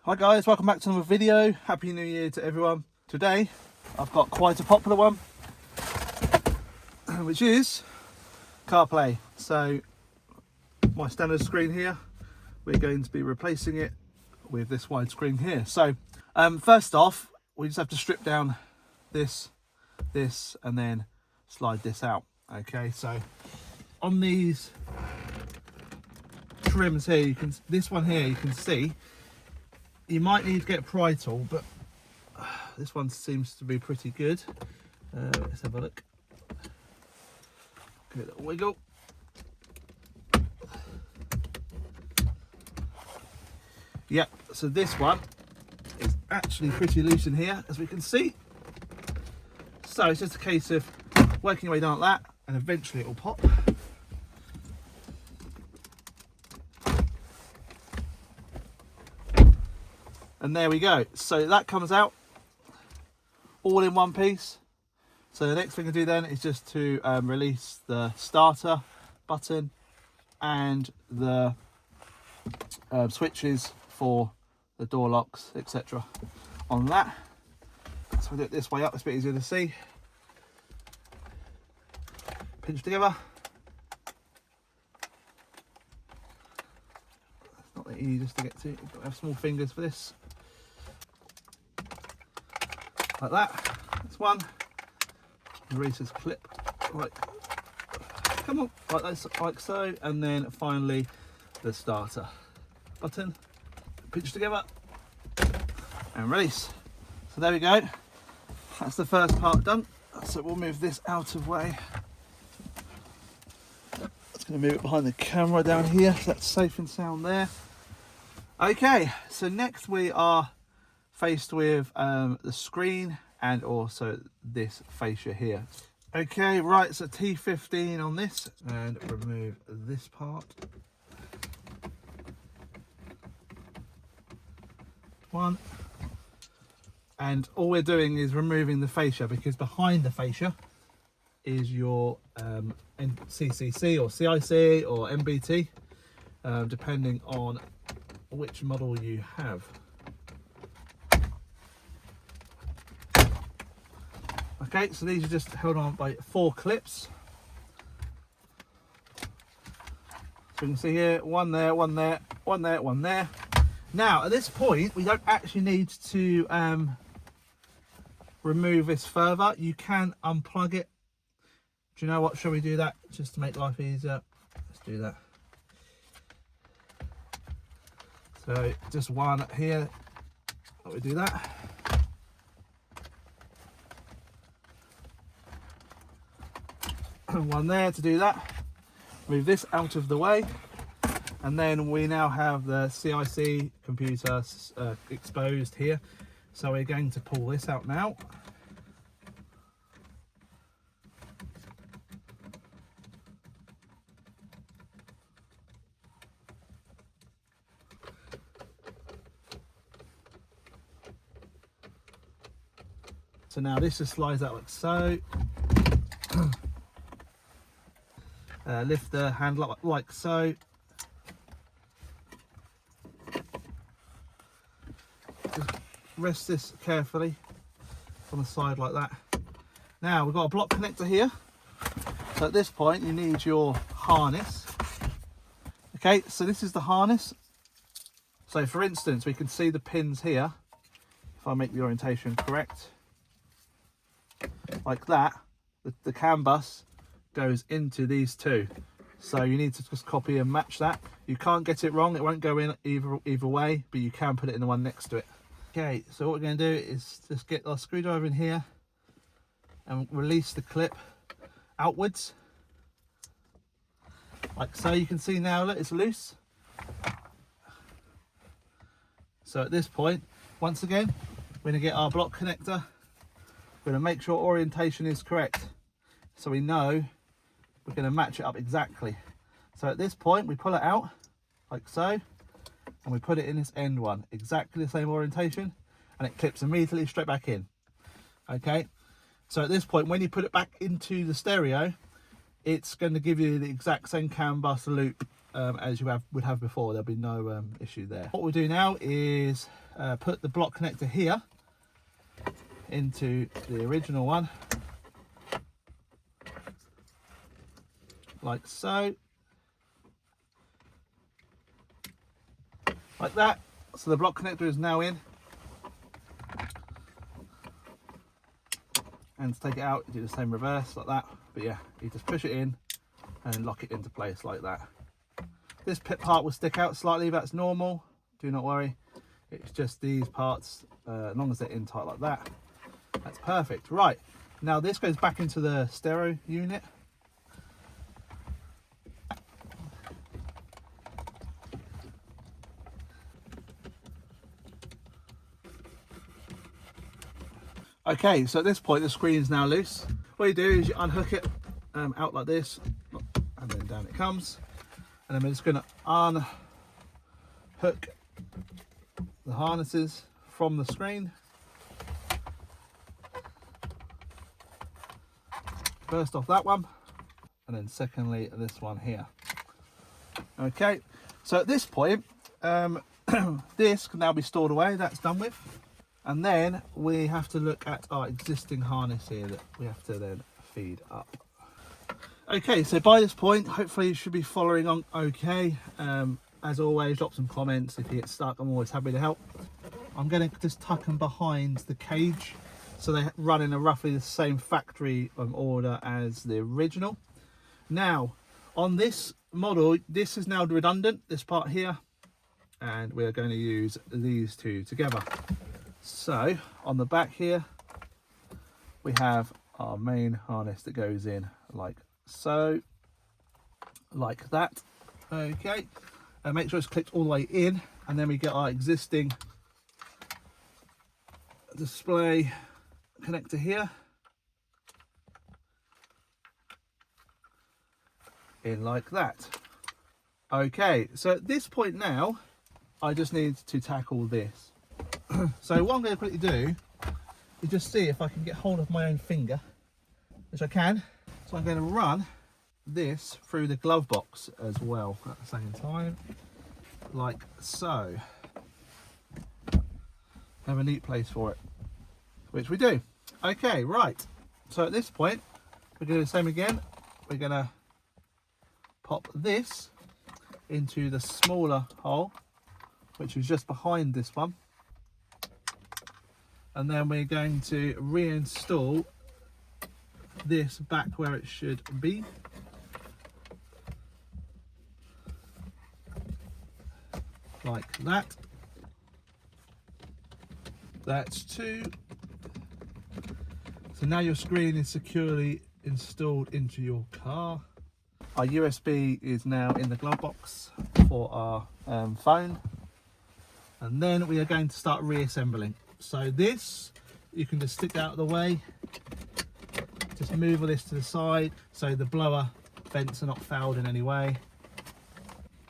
Hi guys, welcome back to another video. Happy New Year to everyone. Today I've got quite a popular one, which is CarPlay. So my standard screen here, we're going to be replacing it with this wide screen here. So first off, we just have to strip down this, and then slide this out. Okay, so on these trims here, this one here you can see, you might need to get a pry tool, but this one seems to be pretty good. Let's have a look. Give it a little wiggle. Yep, so this one is actually pretty loose in here, as we can see. So it's just a case of working your way down like that, and eventually it will pop. And there we go. So that comes out all in one piece. So the next thing to do then is just to release the starter button and the switches for the door locks, etc. on that. So we do it this way up, it's a bit easier to see. Pinch together. It's not that easy just to get to. You've got to have small fingers for this. Like that. That's one. Release this clip like, come on, like this, like so, and then finally the starter button. Pinch together and release. So there we go. That's the first part done. So we'll move this out of way. Just going to move it behind the camera down here, so that's safe and sound there. Okay, so next we are faced with the screen and also this fascia here. Okay, right, so T15 on this, and remove this part. One. And all we're doing is removing the fascia, because behind the fascia is your CCC or CIC or MBT, depending on which model you have. Okay, so these are just held on by 4 clips. So you can see here, one there, one there, one there, one there. Now, at this point, we don't actually need to remove this further. You can unplug it. Do you know what? Shall we do that just to make life easier? Let's do that. So just one here. We do that. One there to do that. Move this out of the way, and then we now have the CIC computer exposed here. So we're going to pull this out now. So now this just slides out like so. Lift the handle up like so. Just rest this carefully on the side like that. Now we've got a block connector here. So at this point you need your harness. Okay, so this is the harness. So for instance, we can see the pins here. If I make the orientation correct, like that, the CAN bus goes into these two, so you need to just copy and match that. You can't get it wrong, it won't go in either way, but you can put it in the one next to it. Okay, so what we're going to do is just get our screwdriver in here and release the clip outwards like so. You can see now, look, it's loose. So at this point, once again, we're going to get our block connector. We're going to make sure orientation is correct, so we know we're going to match it up exactly. So at this point we pull it out like so, and we put it in this end one, exactly the same orientation, and it clips immediately straight back in. Okay, so at this point when you put it back into the stereo, it's going to give you the exact same CAN bus loop as you would have before. There'll be no issue there. What we'll do now is put the block connector here into the original one, like so, like that. So the block connector is now in, and to take it out, do the same reverse like that. But yeah, you just push it in and lock it into place like that. This pit part will stick out slightly, that's normal, do not worry. It's just these parts, as long as they're in tight like that, that's perfect. Right, now this goes back into the stereo unit. Okay, so at this point the screen is now loose. What you do is you unhook it out like this, and then down it comes. And then we're just going to unhook the harnesses from the screen. First off that one, and then secondly this one here. Okay, so at this point this can now be stored away, that's done with. And then we have to look at our existing harness here that we have to then feed up. Okay, so by this point, hopefully you should be following on okay. As always, drop some comments if you get stuck, I'm always happy to help. I'm going to just tuck them behind the cage, so they run in a roughly the same factory order as the original. Now, on this model, this is now redundant, this part here, and we're going to use these two together. So on the back here we have our main harness that goes in like so, like that. Okay, and make sure it's clicked all the way in, and then we get our existing display connector here in like that. Okay, so at this point now I just need to tackle this. So what I'm going to quickly do is just see if I can get hold of my own finger, which I can. So I'm going to run this through the glove box as well at the same time, like so. Have a neat place for it, which we do. Okay, right. So at this point, we're going to do the same again. We're going to pop this into the smaller hole, which is just behind this one. And then we're going to reinstall this back where it should be. Like that. That's two. So now your screen is securely installed into your car. Our USB is now in the glove box for our phone. And then we are going to start reassembling. So this, you can just stick that out of the way. Just move all this to the side so the blower vents are not fouled in any way.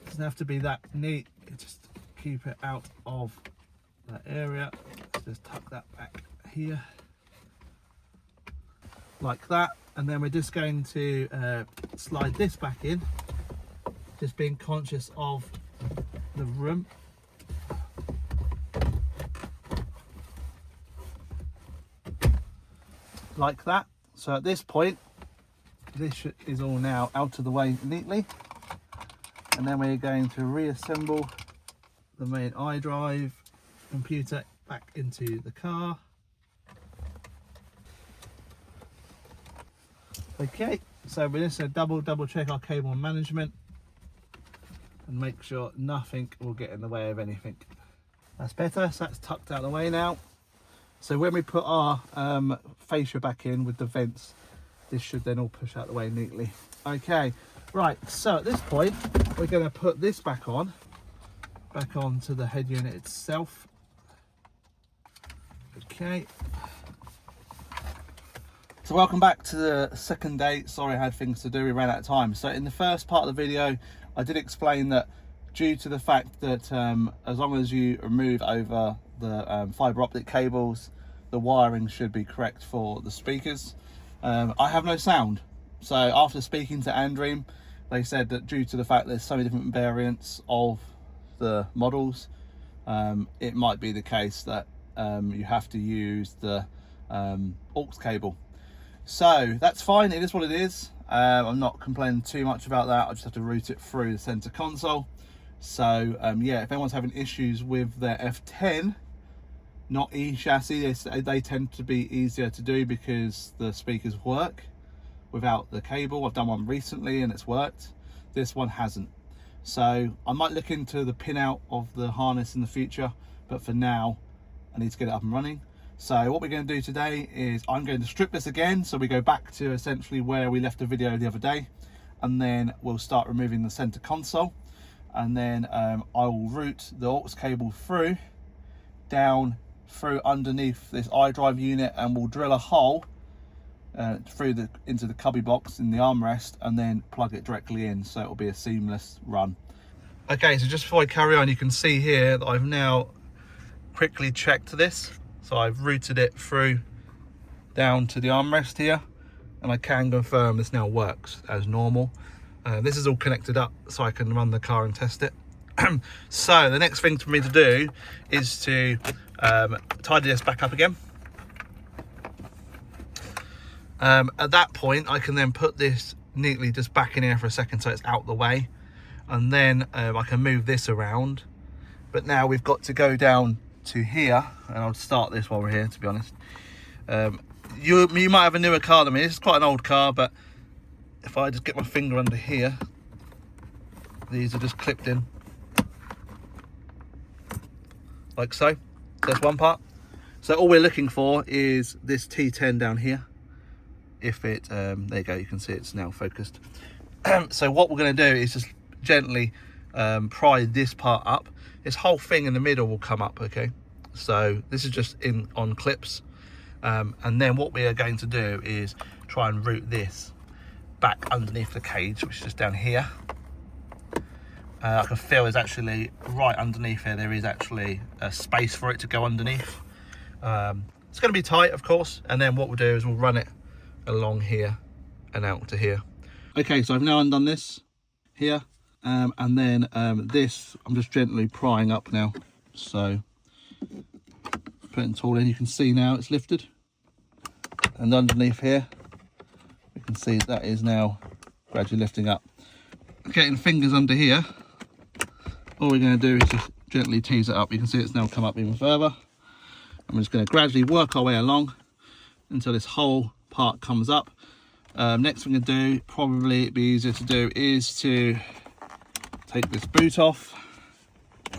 It doesn't have to be that neat, just keep it out of that area. Just tuck that back here, like that. And then we're just going to slide this back in, just being conscious of the room. Like that. So at this point, this is all now out of the way neatly, and then we're going to reassemble the main iDrive computer back into the car. Okay, so we're just going to double check our cable management and make sure nothing will get in the way of anything. That's better, so that's tucked out of the way now. So when we put our fascia back in with the vents, this should then all push out the way neatly. Okay, right, so at this point, we're going to put this back onto the head unit itself. Okay. So welcome back to the second day. Sorry, I had things to do, we ran out of time. So in the first part of the video, I did explain that due to the fact that as long as you remove over the fibre optic cables, the wiring should be correct for the speakers. I have no sound, so after speaking to Andream, they said that due to the fact there's so many different variants of the models, it might be the case that you have to use the aux cable. So that's fine, it is what it is. I'm not complaining too much about that. I just have to route it through the center console. So yeah, if anyone's having issues with their F10, not E chassis, they tend to be easier to do because the speakers work without the cable. I've done one recently and it's worked. This one hasn't. So I might look into the pin out of the harness in the future, but for now I need to get it up and running. So what we're going to do today is I'm going to strip this again, so we go back to essentially where we left the video the other day, and then we'll start removing the center console, and then I will route the aux cable through down through underneath this iDrive unit, and we'll drill a hole through into the cubby box in the armrest, and then plug it directly in, so it will be a seamless run. Okay, so just before I carry on, you can see here that I've now quickly checked this. So I've routed it through down to the armrest here, and I can confirm this now works as normal. This is all connected up so I can run the car and test it. So the next thing for me to do is to tidy this back up again. At that point, I can then put this neatly just back in here for a second so it's out the way, and then I can move this around. But now we've got to go down to here, and I'll start this while we're here, to be honest. You might have a newer car than me. This is quite an old car, but if I just get my finger under here, these are just clipped in like so. That's one part. So all we're looking for is this T10 down here. If it there you go, you can see it's now focused. So what we're going to do is just gently pry this part up. This whole thing in the middle will come up, okay? So this is just on clips. And then what we are going to do is try and route this back underneath the cage, which is just down here. I can feel there's actually, right underneath here, there is actually a space for it to go underneath. It's going to be tight, of course. And then what we'll do is we'll run it along here and out to here. Okay, so I've now undone this here. And then this, I'm just gently prying up now. So putting the tool in, you can see now it's lifted. And underneath here, you can see that is now gradually lifting up. Getting fingers under here, all we're going to do is just gently tease it up. You can see it's now come up even further. I'm just going to gradually work our way along until this whole part comes up. Next thing to do, probably it'd be easier to do, is to take this boot off,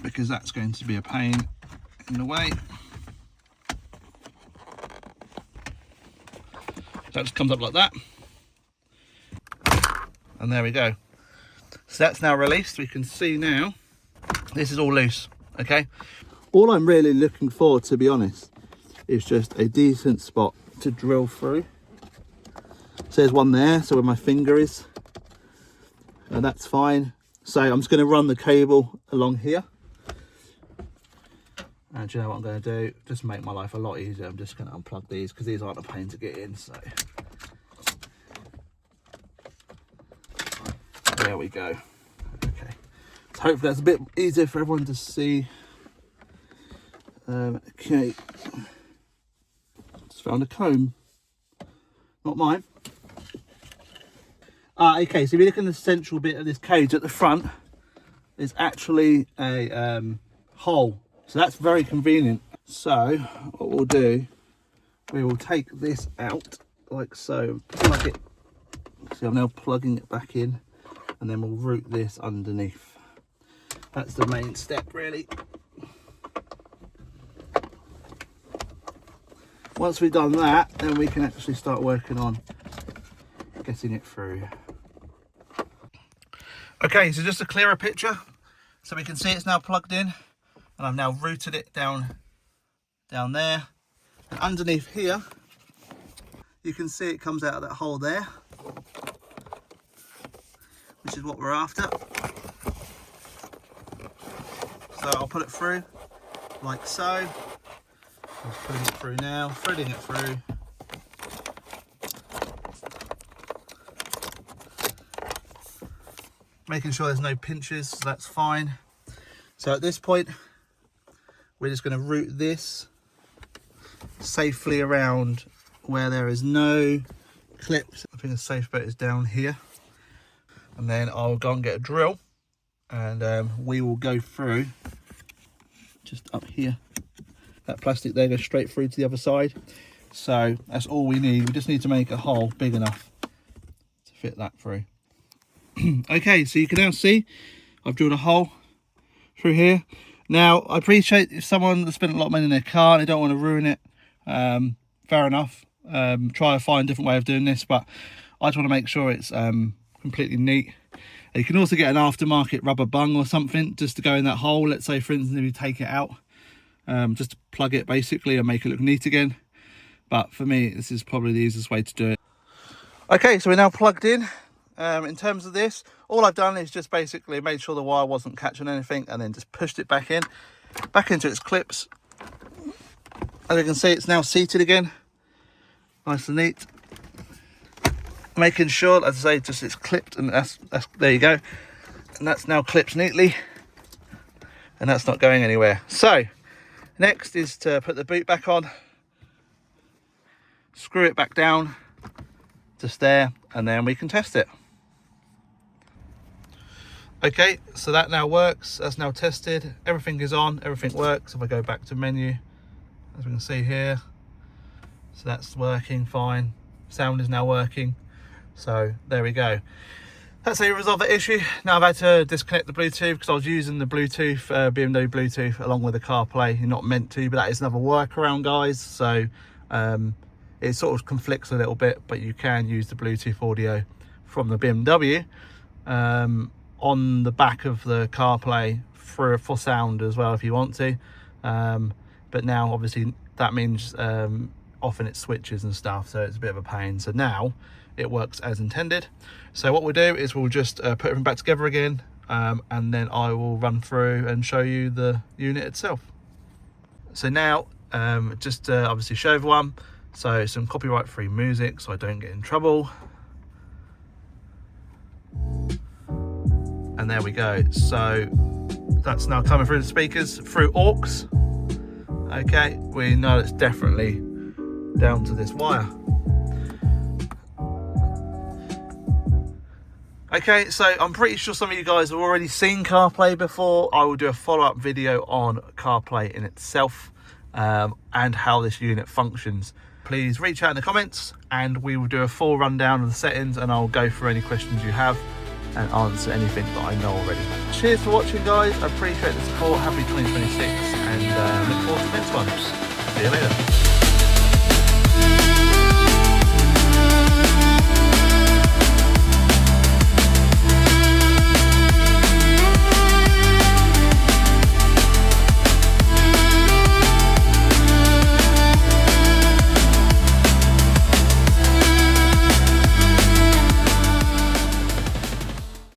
because that's going to be a pain in the way. That just comes up like that, and there we go. So that's now released. We can see now this is all loose. Okay, all I'm really looking for, to be honest, is just a decent spot to drill through. So there's one there, so where my finger is, and that's fine. So I'm just going to run the cable along here. And do you know what I'm going to do? Just to make my life a lot easier, I'm just going to unplug these, because these aren't a pain to get in. So there we go. Okay. So hopefully that's a bit easier for everyone to see. Okay. Just found a comb. Not mine. Okay, so if you look in the central bit of this cage at the front, there's actually a hole. So that's very convenient. So what we'll do, we will take this out like so, plug it. See, I'm now plugging it back in, and then we'll route this underneath. That's the main step, really. Once we've done that, then we can actually start working on getting it through. Okay, so just a clearer picture, so we can see it's now plugged in, and I've now routed it down there, and underneath here you can see it comes out of that hole there, which is what we're after. So I'll put it through like so. I'm just putting it through now, threading it through. Making sure there's no pinches, so that's fine. So at this point, we're just going to route this safely around where there is no clips. I think the safe bet is down here, and then I'll go and get a drill, and we will go through just up here. That plastic there goes straight through to the other side, so that's all we need. We just need to make a hole big enough to fit that through. Okay, so you can now see I've drilled a hole through here. Now, I appreciate if someone has spent a lot of money in their car and they don't want to ruin it, fair enough. Try to find a different way of doing this, but I just want to make sure it's completely neat. You can also get an aftermarket rubber bung or something just to go in that hole. Let's say, for instance, if you take it out, just to plug it basically and make it look neat again. But for me, this is probably the easiest way to do it. Okay, so we're now plugged in. In terms of this, all I've done is just basically made sure the wire wasn't catching anything, and then just pushed it back into its clips. As you can see, it's now seated again, nice and neat. Making sure, as I say, just it's clipped, and that's there you go, and that's now clipped neatly, and that's not going anywhere. So next is to put the boot back on, screw it back down just there, and then we can test it. Okay, so that now works. That's now tested. Everything is on, everything works. If I go back to menu, as we can see here, so that's working fine. Sound is now working. So there we go. That's how you resolve that issue. Now I've had to disconnect the Bluetooth because I was using the Bluetooth, BMW Bluetooth, along with the CarPlay. You're not meant to, but that is another workaround, guys. So it sort of conflicts a little bit, but you can use the Bluetooth audio from the BMW on the back of the CarPlay for sound as well if you want to. But now obviously that means often it switches and stuff, so it's a bit of a pain. So now it works as intended. So what we'll do is we'll just put everything back together again, and then I will run through and show you the unit itself. So now just obviously show everyone, so some copyright free music so I don't get in trouble. And there we go. So that's now coming through the speakers through aux. Okay, we know it's definitely down to this wire. Okay, so I'm pretty sure some of you guys have already seen CarPlay before. I will do a follow-up video on CarPlay in itself, and how this unit functions. Please reach out in the comments and we will do a full rundown of the settings, and I'll go through any questions you have and answer anything that I know already. Cheers for watching, guys. I appreciate the support. Happy 2026, and look forward to the next one. See you later.